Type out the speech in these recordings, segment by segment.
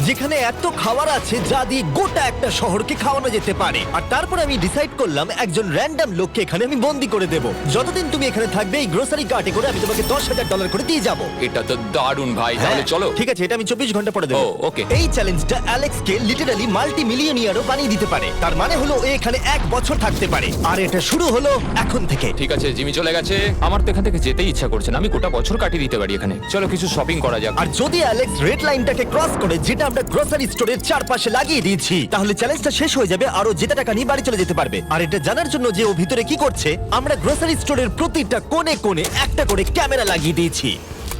যেখানে এত খাবার আছে যা দিয়ে গোটা একটা শহরকে খাওয়ানো যেতে পারে। আর তারপর আমি ডিসাইড করলাম একজন র্যান্ডম লোককে এখানে আমি বন্দি করে দেব। যতদিন তুমি এখানে থাকবে এই গ্রোসারি কার্টে করে আমি তোমাকে $10,000 করে দিয়ে যাবো। এটা তো দারুণ ভাই, তাহলে চলো। ঠিক আছে, এটা আমি 24 ঘন্টা পরে দেবো। ও, okay. এই চ্যালেঞ্জটা অ্যালেক্সকে লিটারালি মাল্টি মিলিয়নিয়ারও বানিয়ে দিতে পারে। তার মানে হলো ও এখানে 1 বছর থাকতে পারে। আর এটা শুরু হলো এখন থেকে। ঠিক আছে, জিমি চলে গেছে। আমার তো এখান থেকে যেতেই ইচ্ছা করছে না। আমি গোটা বছর কাটিয়ে দিতে পারি এখানে। চলো কিছু শপিং করা যাক। আর যদি অ্যালেক্স রেড লাইনটাকে ক্রস করে, যেটা আমরা গ্রোসারি স্টোরের চারপাশে লাগিয়ে দিয়েছি, তাহলে চ্যালেঞ্জটা শেষ হয়ে যাবে আর ও জেতা টাকা নিয়ে বাড়ি চলে যেতে পারবে। আর এটা জানার জন্য যে ও ভিতরে কি করছে, আমরা গ্রোসারি স্টোরের প্রতিটা কোণে কোণে একটা করে ক্যামেরা লাগিয়ে দিয়েছি।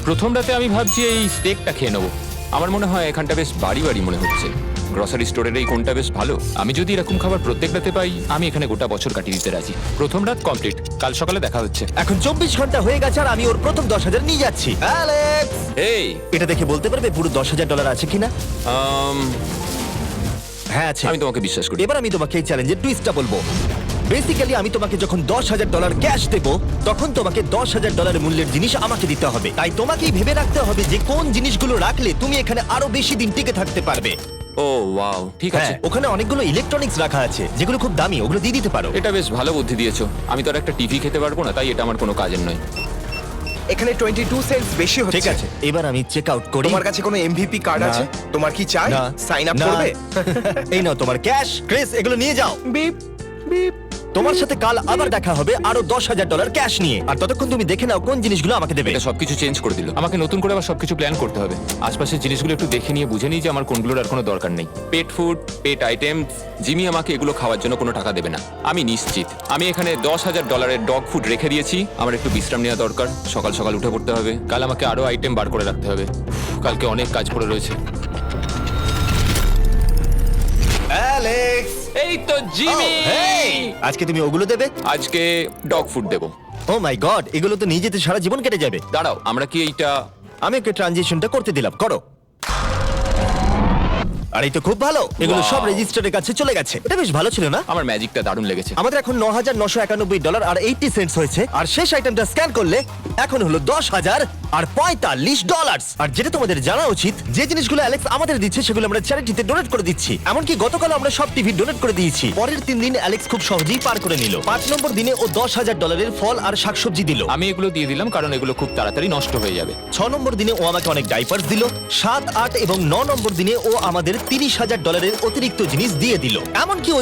প্রথম রাতে আমি ভাবছি এই স্টেকটা খেয়ে নেবো। আমার মনে হয় এখানটা বেশ বাড়ি বাড়ি মনে হচ্ছে। গ্রসারি স্টোরের এই কোনটা বেশ ভালো। আমি যদি এরকম খাবার প্রত্যেক রাতে পাই, আমি এখানে গোটা বছর কাটিয়ে দিতে রাজি। প্রথম রাত কমপ্লিট, কাল সকালে দেখা হচ্ছে। এখন 24 ঘন্টা হয়ে গেছে আর আমি ওর প্রথম 10,000 নিয়ে যাচ্ছি। অ্যালেক্স, এই এটা দেখে বলতে পারবে পুরো $10,000 আছে কিনা? হ্যাঁ আছে। আমি তোমাকে বিশ্বাস করি। এবার আমি তোমাকে এই চ্যালেঞ্জের টুইস্টটা বলবো। বেসিক্যালি আমি তোমাকে যখন $10,000 ক্যাশ দেবো, তখন তোমাকে $10,000 মূল্যের জিনিস আমাকে দিতে হবে। তাই তোমাকেই ভেবে রাখতে হবে যে কোন জিনিসগুলো রাখলে তুমি এখানে আরো বেশি দিন টিকে থাকতে পারবে। ও ওয়াও, ঠিক আছে। হ্যাঁ, ওখানে অনেকগুলো ইলেকট্রনিক্স রাখা আছে যেগুলো খুব দামি, ওগুলো দিয়ে দিতে পারো। এটা বেশ ভালো বুদ্ধি দিয়েছো। আমি তো আর একটা টিভি খেতে পারবো না, তাই এটা আমার কোনো কাজের নয়। এখানে 22 সেন্টস বেশি হচ্ছে। ঠিক আছে, এবার আমি চেক আউট করি। তোমার কাছে কোনো এমভিপি কার্ড না। আছে? তোমার কি চাই না। সাইন আপ না। করবে? এই নাও তোমার ক্যাশ। ক্রিস, এগুলো নিয়ে যাও। Beep beep. তোমার সাথে কাল আবার দেখা হবে আরো $10,000 ক্যাশ নিয়ে। আর ততক্ষণ তুমি দেখে নাও কোন জিনিসগুলো আমাকে দেবে। এটা সবকিছু চেঞ্জ করে দিল। আমাকে নতুন করে আবার সবকিছু প্ল্যান করতে হবে। আশপাশের জিনিসগুলো একটু দেখে নিয়ে বুঝে নিই যে আমার কোনগুলোর আর কোনো দরকার নেই। পেট ফুড, পেট আইটেম, জিমি আমাকে এগুলো খাওয়ার জন্য কোনো টাকা দেবে না, আমি নিশ্চিত। আমি এখানে $10,000 ডগ ফুড রেখে দিয়েছি। আমার একটু বিশ্রাম নেওয়া দরকার। সকাল সকাল উঠে পড়তে হবে। কাল আমাকে আরো আইটেম বার করে রাখতে হবে। কালকে অনেক কাজ পড়ে রয়েছে। অ্যালেক্স, এই তো জিমি। আজকে তুমি ওগুলো দেবে? আজকে ডগ ফুড দেবো। ও মাই গড, এগুলো তো নিয়ে যেতে সারা জীবন কেটে যাবে। দাঁড়াও, আমরা কি এইটা আমি ওকে ট্রানজিশনটা করতে দিলাম, করো। আর এই তো খুব ভালো, এগুলো সব Wow. রেজিস্টারের কাছে চলে গেছে। এটা বেশ ভালো ছিল না? আমার ম্যাজিকটা দারুণ লেগেছে। আমাদের এখন $9,991 আর 80 সেন্টস হয়েছে। আর শেষ আইটেমটা স্ক্যান করলে এখন হলো $10,045। আর যেটা তোমাদের জানা উচিত, যে জিনিসগুলো অ্যালেক্স আমাদের দিচ্ছে সেগুলো আমরা চ্যারিটিতে ডোনেট করে দিচ্ছি। এমনকি গতকাল আমরা সব টিভি ডোনেট করে দিয়েছি। পরের 3 দিন অ্যালেক্স খুব সহজেই পার করে নিল। 5 নম্বর দিনে ও $10,000 ফল আর শাকসবজি দিল। আমি এগুলো দিয়ে দিলাম কারণ এগুলো খুব তাড়াতাড়ি নষ্ট হয়ে যাবে। 6 নম্বর দিনে ও আমাকে অনেক ডাইপার্স দিল। 7, 8 এবং 9 নম্বর দিনে ও আমাদের $30,000 অতিরিক্ত জিনিস দিয়ে দিল। এমনকি ও